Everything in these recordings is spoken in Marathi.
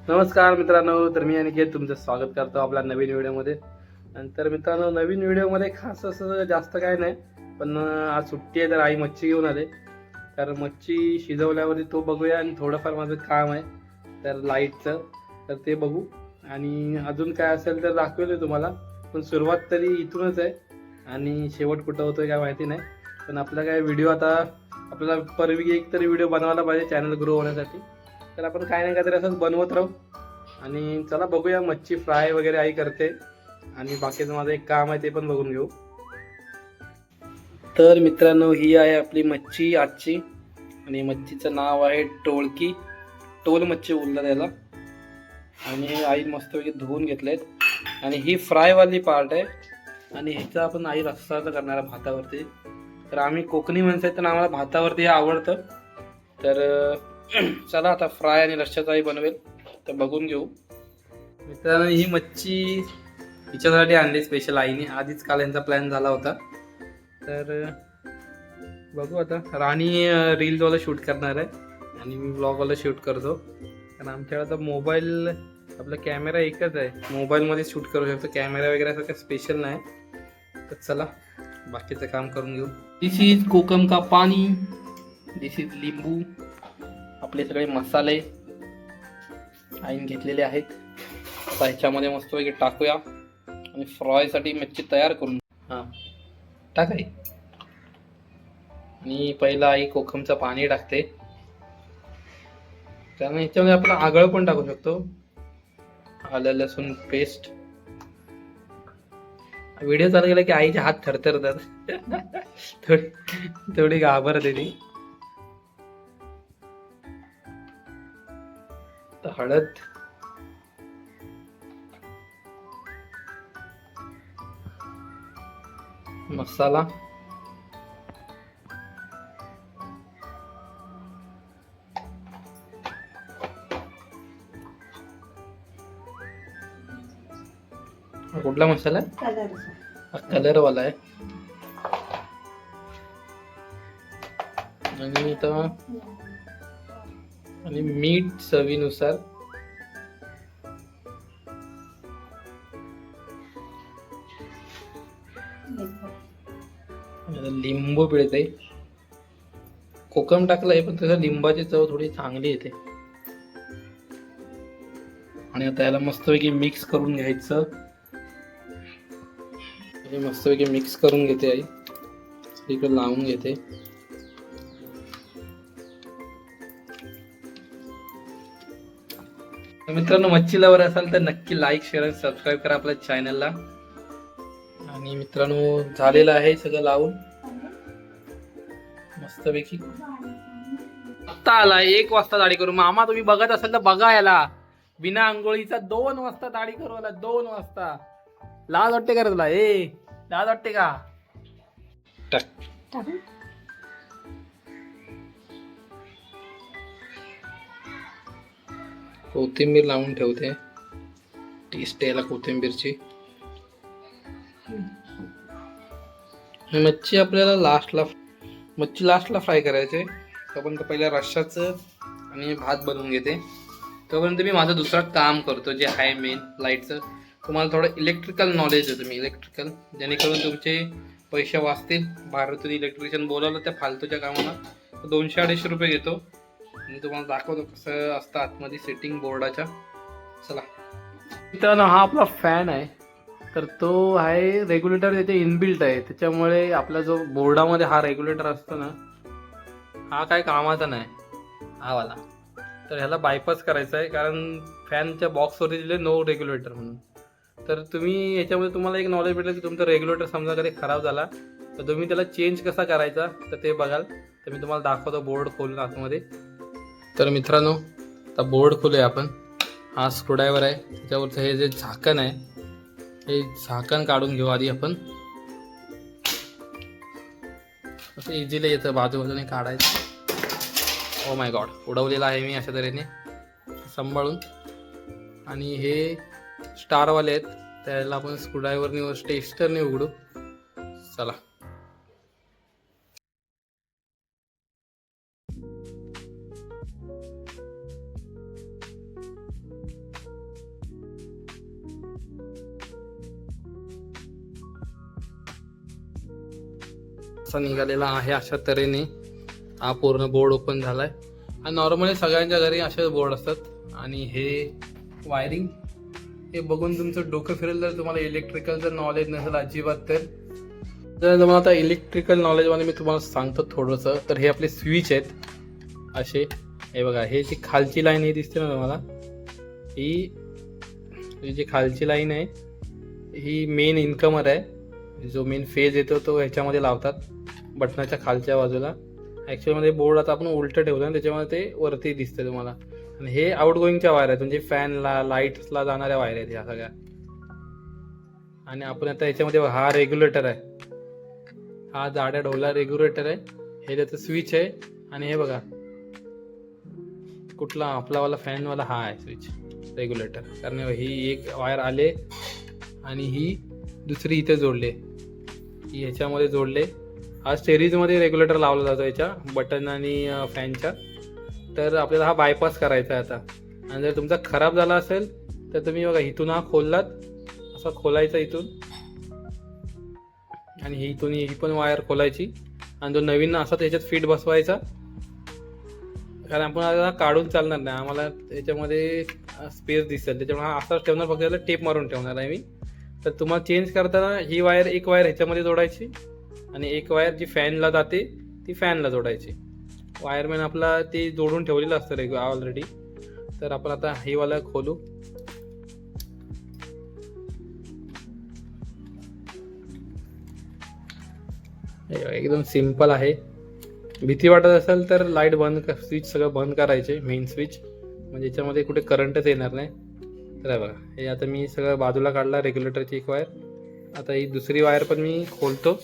नमस्कार मित्रांनो, तर मी अनिकेत तुमचं स्वागत करतो आपल्या नवीन व्हिडिओमध्ये. नंतर मित्रांनो, नवीन व्हिडिओमध्ये खास असं जास्त काय नाही, पण आज सुट्टी आहे तर आई मच्छी घेऊन आले. तर मच्छी शिजवल्यावरती तो बघूया आणि थोडंफार माझं काम आहे तर लाईटचं, तर ते बघू आणि अजून काय असेल तर दाखवेल तुम्हाला. पण सुरुवात तरी इथूनच आहे आणि शेवट कुठं होतोय काय माहिती नाही. पण आपला काय व्हिडिओ आता आपल्याला परवी एक तरी व्हिडिओ बनवायला पाहिजे चॅनल ग्रो होण्यासाठी. तर आपण काय नाही काहीतरी असंच बनवत राहू आणि चला बघूया. मच्छी फ्राय वगैरे आई करते आणि बाकीचं माझं एक काम आहे ते पण बघून घेऊ. तर मित्रांनो, ही आहे आपली मच्छी आजची आणि मच्छीचं नाव आहे टोळकी. टोल मच्छी बोलतात त्याला. आणि आई मस्तपैकी धुवून घेतलेत आणि ही फ्रायवाली पार्ट आहे आणि ह्याचा आपण आई रस्साचं करणार आहे भातावरती. तर आम्ही कोकणी माणसं आहेत तर आम्हाला भातावरती हे आवडतं. तर चला आता फ्राय आणि रश्श्याचा आई बनवेल तर बघून घेऊ. मित्रांनो, ही मच्छी हिच्यासाठी आणली स्पेशल आईने. आधीच काल यांचा प्लॅन झाला होता. तर बघू आता. राणी रीलवाला शूट करणार आहे आणि मी ब्लॉगवाला शूट करतो, कारण आमच्याकडे आता मोबाईल आपला कॅमेरा एकच आहे. मोबाईलमध्ये शूट करू शकतो, कॅमेरा वगैरे असं काही स्पेशल नाही. तर चला बाकीचं काम करून घेऊ. दिस इज कोकम का पाणी, दिस इज लिंबू, आपले सगळे मसाले आईन घेतलेले आहेत. आता ह्याच्यामध्ये मस्तपैकी टाकूया आणि फ्रायसाठी मच्छी तयार करून. हां टाक आई. आणि पहिला आई कोकमचं पाणी टाकते, कारण ह्याच्यामध्ये आपण आगळ पण टाकू शकतो. आलं लसूण पेस्ट. व्हिडिओ चालू केला की आईचे हात थरथरतात. थोडी घाबरते ती. तर हळद, मसाला, कुठला मसाला आहे? कलरवाला आहे. आणि आता आणि मीठ चवीनुसार. लिंबू पिळते. कोकम टाकलंय पण त्याचा लिंबाची चव थोडी चांगली येते. आणि आता याला मस्तपैकी मिक्स करून घ्यायचं. मस्तपैकी मिक्स करून घेते आई. इकडे लावून घेते. मित्रांनो, मच्छी लवर असाल तर नक्की लाईक शेअर आणि सबस्क्राईब करा आपल्या चॅनलला. आणि मित्रांनो, झालेलं आहे सगळं लावून मस्तपैकी. आत्ता आला 1 वाजता दाढी करू. मामा तुम्ही बघत असाल तर बघा याला, बिना आंघोळीचा 2 वाजता दाढी करू आला. 2 वाजता. लाज वाटते का तुला? लाज वाटते का? कोथिंबीर लावून ठेवते, टेस्ट यायला कोथिंबीरची. मच्छी आपल्याला लास्टला फ्राय करायचे. तोपर्यंत पहिल्या रश्शाचं आणि भात बनवून घेते. तोपर्यंत मी माझं दुसरं काम करतो जे आहे मेन लाईटचं. तुम्हाला थोडं इलेक्ट्रिकल नॉलेज देतो मी, इलेक्ट्रिकल, जेणेकरून तुमचे पैसे वाचतील. बाहेरून इलेक्ट्रिशियन बोलावलं त्या फालतूच्या कामाला 200-250 रुपये घेतो आणि तुम्हाला दाखवतो कसं असतं आतमध्ये सेटिंग बोर्डाच्या. चला मित्रांनो, हा आपला फॅन आहे. तर तो आहे रेग्युलेटर, त्याचे इनबिल्ट आहे. त्याच्यामुळे आपला जो बोर्डामध्ये हा रेग्युलेटर असतो ना, हा काय कामाचा नाही हा वाला. तर ह्याला बायपास करायचा आहे, कारण फॅनच्या बॉक्सवरती दिले नो रेग्युलेटर म्हणून. तर तुम्ही याच्यामध्ये तुम्हाला एक नॉलेज भेटेल की तुमचा रेग्युलेटर समजा कधी खराब झाला तर तुम्ही त्याला चेंज कसा करायचा तर ते बघाल. तर मी तुम्हाला दाखवतो बोर्ड खोलून आतमध्ये. तर मित्रांनो, आता बोर्ड खोलूया आपण. हा स्क्रूड्रायव्हर आहे, त्याच्यावरचं हे जे झाकण आहे हे झाकण काढून घेऊ आधी आपण. असं इझिली येतं बाजूने काढायचं. ओ माय गॉड, उडवलेला आहे मी अशा तऱ्हेने सांभाळून. आणि हे स्टारवाले आहेत, त्याला आपण स्क्रूड्रायव्हरने टेस्टरने उघडू. चला. आजचा निघालेला आहे अशा तऱ्हेने. हा पूर्ण बोर्ड ओपन झालाय आणि नॉर्मली सगळ्यांच्या घरी असेच बोर्ड असतात. आणि हे वायरिंग हे बघून तुमचं डोकं फिरेल जर तुम्हाला इलेक्ट्रिकल जर नॉलेज नसेल अजिबात. तर तुम्हाला आता इलेक्ट्रिकल नॉलेजमध्ये मी तुम्हाला सांगतो थोडंसं. तर हे आपले स्विच आहेत असे. हे बघा, हे जी खालची लाईन ही दिसते ना तुम्हाला, ही जी खालची लाईन आहे ही मेन इन्कमर आहे. जो मेन फेज येतो तो ह्याच्यामध्ये लावतात बटनाच्या खालच्या बाजूला. ॲक्च्युअलमध्ये बोर्ड आता आपण उलटं ठेवलं ना, त्याच्यामुळे ते वरती दिसते तुम्हाला. आणि हे आउटगोईंगच्या वायर आहेत, म्हणजे फॅनला लाईट्सला जाणाऱ्या वायर आहेत ह्या सगळ्या. आणि आपण आता याच्यामध्ये हा रेग्युलेटर आहे, हा जाड्या ढोला रेग्युलेटर आहे. हे त्याचं स्विच आहे. आणि हे बघा कुठला आपलावाला फॅनवाला हा आहे स्विच रेग्युलेटर. कारण ही एक वायर आले आणि ही दुसरी इथे जोडले, ही ह्याच्यामध्ये जोडले. हा स्टेरीजमध्ये रेग्युलेटर लावला जातो याच्या बटन आणि फॅनच्या. तर आपल्याला हा बायपास करायचा आहे आता. आणि जर तुमचा खराब झाला असेल तर तुम्ही बघा इथून हा खोललात, असा खोलायचा इथून, आणि ही इथून ही पण वायर खोलायची आणि जो नवीन असा त्याच्यात फिट बसवायचा. कारण आपण आता काढून चालणार नाही, आम्हाला याच्यामध्ये स्पेस दिसेल, त्याच्यामुळे हा असाच ठेवणार, फक्त त्याला टेप मारून ठेवणार आहे मी. तर तुम्हाला चेंज करताना ही वायर, एक वायर ह्याच्यामध्ये जोडायची आणि एक वायर जी फॅनला जाते ती फॅनला जोडायची. वायरमॅन आपला ते जोडून ठेवलेलं असतं ऑलरेडी. तर आपण आता ही वाला खोलू. एकदम सिंपल आहे. भीती वाटत असेल तर लाईट बंद, स्विच सगळं बंद करायचे, मेन स्विच, म्हणजे याच्यामध्ये कुठे करंटच येणार नाही. तर बघा, हे आता मी सगळं बाजूला काढला रेग्युलेटरची एक वायर. आता ही दुसरी वायर पण मी खोलतो.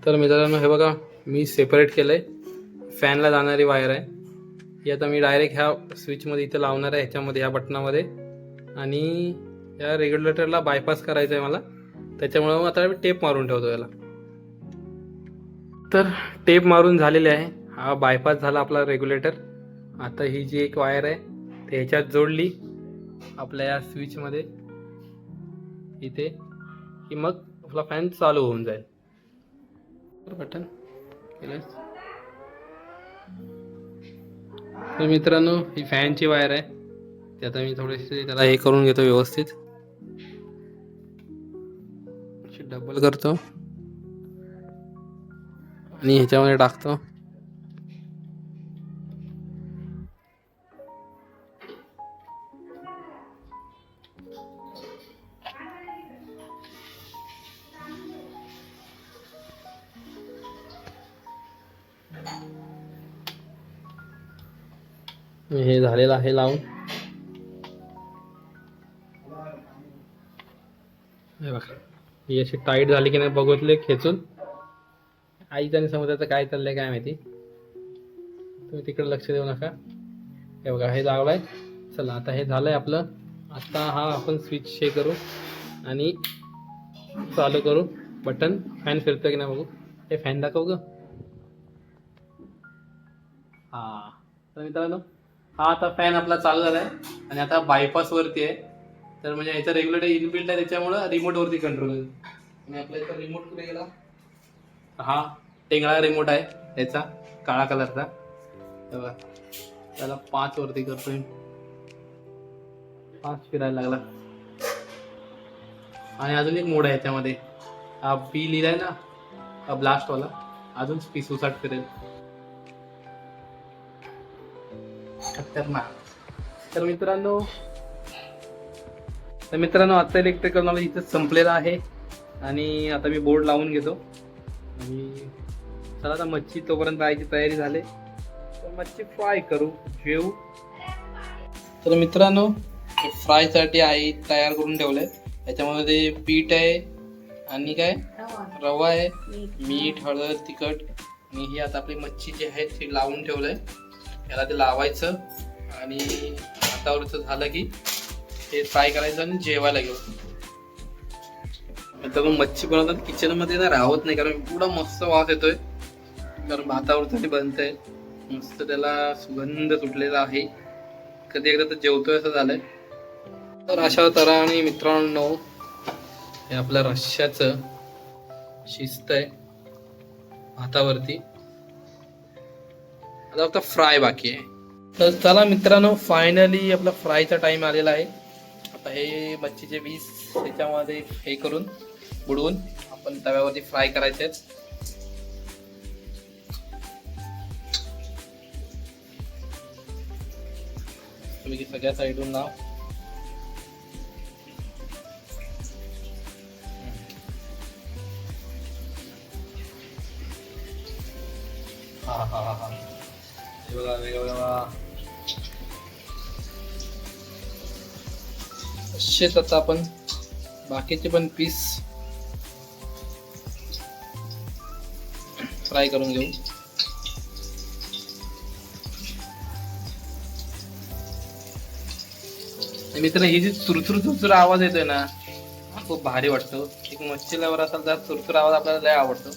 तर मित्रांनो हे बघा, मी सेपरेट केलं आहे. फॅनला जाणारी वायर आहे ही. आता मी डायरेक्ट ह्या स्विचमध्ये इथं लावणार आहे, ह्याच्यामध्ये, ह्या बटनामध्ये. आणि या रेग्युलेटरला बायपास करायचं आहे मला, त्याच्यामुळं आता मी टेप मारून ठेवतो याला. तर टेप मारून झालेले आहे. हा बायपास झाला आपला रेग्युलेटर. आता ही जी एक वायर आहे ते ह्याच्यात जोडली आपल्या या स्विचमध्ये इथे, की मग आपला फॅन चालू होऊन जाईल. बटन केलं. तर मित्रांनो ही फॅनची वायर आहे, ते आता मी थोडीशी त्याला हे करून घेतो व्यवस्थित, डबल करतो आणि ह्याच्यामध्ये टाकतो. हे झालेलं आहे लावून. हे बघा, ही अशी टाईट झाली की नाही बघितले खेचून. आईचं आणि समुद्राचं काय चाललंय काय माहिती, तुम्ही तिकडे लक्ष देऊ नका. हे बघा, हे लावलंय. चला आता हे झालंय आपलं. आता हा आपण स्विच हे करू आणि चालू करू. बटन, फॅन फिरतोय की नाही बघू. हे फॅन दाखव ग. हा, तर मित्रांनो हा आता फॅन आपला चालू झाला आहे आणि आता बायपास वरती आहे. तर म्हणजे याचा रेग्युलेटर इनबिल्ट आहे, त्याच्यामुळं रिमोट वरती कंट्रोल होईल. आणि आपल्या इथं रिमोट कुठे गेला, हा टेंगळा रिमोट आहे याचा, काळा कलरचा. तेव्हा त्याला 5 वरती करतोय, 5 फिरायला लागला. आणि अजून एक मोड आहे त्यामध्ये, हा बी लिहिलाय ना, हा ब्लास्टवाला, अजून स्पीस उसाट फिरेल. खतरनाक. तर मित्रांनो आता इलेक्ट्रिकल नॉलेज इथं संपलेलं आहे. आणि आता मी बोर्ड लावून घेतो. आणि चला आता मच्छी तोपर्यंत जायची तयारी झाली, तर मच्छी फ्राय करू, जेवू. तर मित्रांनो फ्रायसाठी आई तयार करून ठेवलंय. याच्यामध्ये पीठ आहे आणि काय रवा आहे, मीठ, हळद, तिखट. आणि ही आता आपली मच्छी जी आहे ती लावून ठेवलंय. याला ते लावायचं आणि हातावरचं झालं की हे फ्राय करायचं आणि जेवायला घेऊ. तर मग मच्छी बनवतात किचनमध्ये ना राहत नाही, कारण एवढा मस्त वास येतोय, कारण भातावरचं बनतंय मस्त, त्याला सुगंध सुटलेला आहे. कधी एकदा तर जेवतोय असं झालंय. तर अशा तऱ्हेने मित्रांनो हे आपल्या रश्श्याचं शिस्त आहे. भातावरती. आता फक्त फ्राय बाकी आहे. तर चला मित्रांनो, फायनली आपला फ्रायचा टाइम आलेला आहे. आता हे मच्छीचे पीस त्याच्यामध्ये हे करून बुडवून आपण तव्यावरती फ्राय करायचे आहेत. तुम्ही सगळ्या साईडून लाव. हा हा हा हा, हे बघा वेगवेगळा असेच. आता आपण बाकीचे पण पीस फ्राय करून घेऊ. मित्र, ही जी चुरचुर चुरचुर आवाज येतोय ना, हा खूप भारी वाटतो. एक मच्छीलावर असाल तर चुरचुर आवाज आपल्याला लय आवडतो.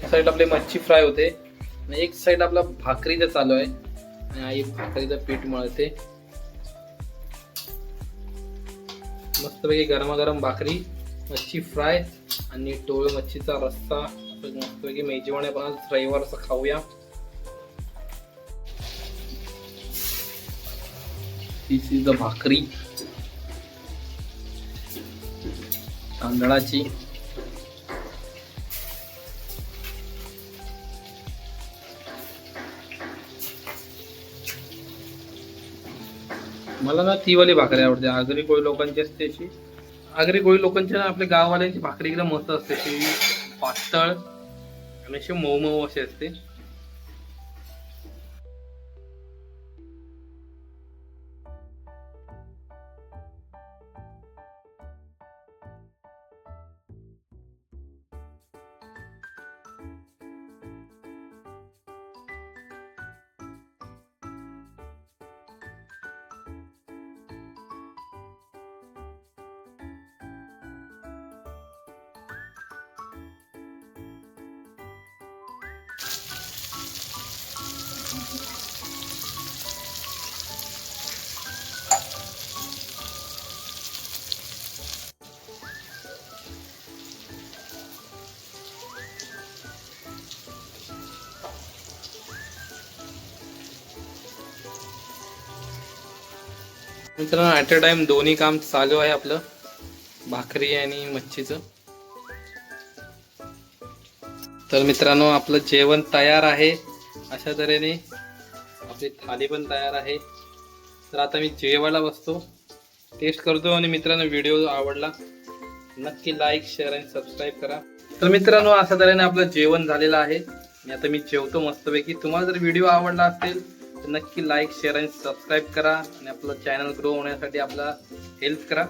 साइड आपले मच्छी फ्राय होते आणि एक साइड आपला भाकरीचं चालू आहे आणि आई भाकरीचं पीठ मळते. मस्तपैकी गरमागरम भाकरी, मच्छी फ्राय आणि टोळ मच्छीचा रस्सा. मस्तपैकी मेजवाने आपण आज रविवारचं खाऊया. दिस इज द भाकरी तांदळाची. मला ना ती वाली भाकरी आवडते. आगरी कोळी लोकांची असते अशी. आगरी कोळी लोकांच्या ना आपल्या गाववाल्यांची भाकरी एकदम मस्त असते, अशी पातळ आणि अशी मऊ मऊ अशी असते. मित्रांनो, ॲट अ टाइम दोन्ही काम चालू आहे आपलं, भाकरी आणि मच्छीचं. तर मित्रांनो, आपलं जेवण तयार आहे. अशा तऱ्हेने आपली थाली पण तयार आहे. तर आता मी जेवायला बसतो, टेस्ट करतो. आणि मित्रांनो, व्हिडिओ आवडला नक्की लाईक, शेअर आणि सबस्क्राईब करा. तर मित्रांनो, अशा तऱ्हेने आपलं जेवण झालेलं आहे आणि आता मी जेवतो मस्तपैकी. तुम्हाला जर व्हिडिओ आवडला असेल तर नक्की लाईक, शेअर आणि सबस्क्राईब करा आणि आपलं चॅनल ग्रो होण्यासाठी आपला हेल्प करा.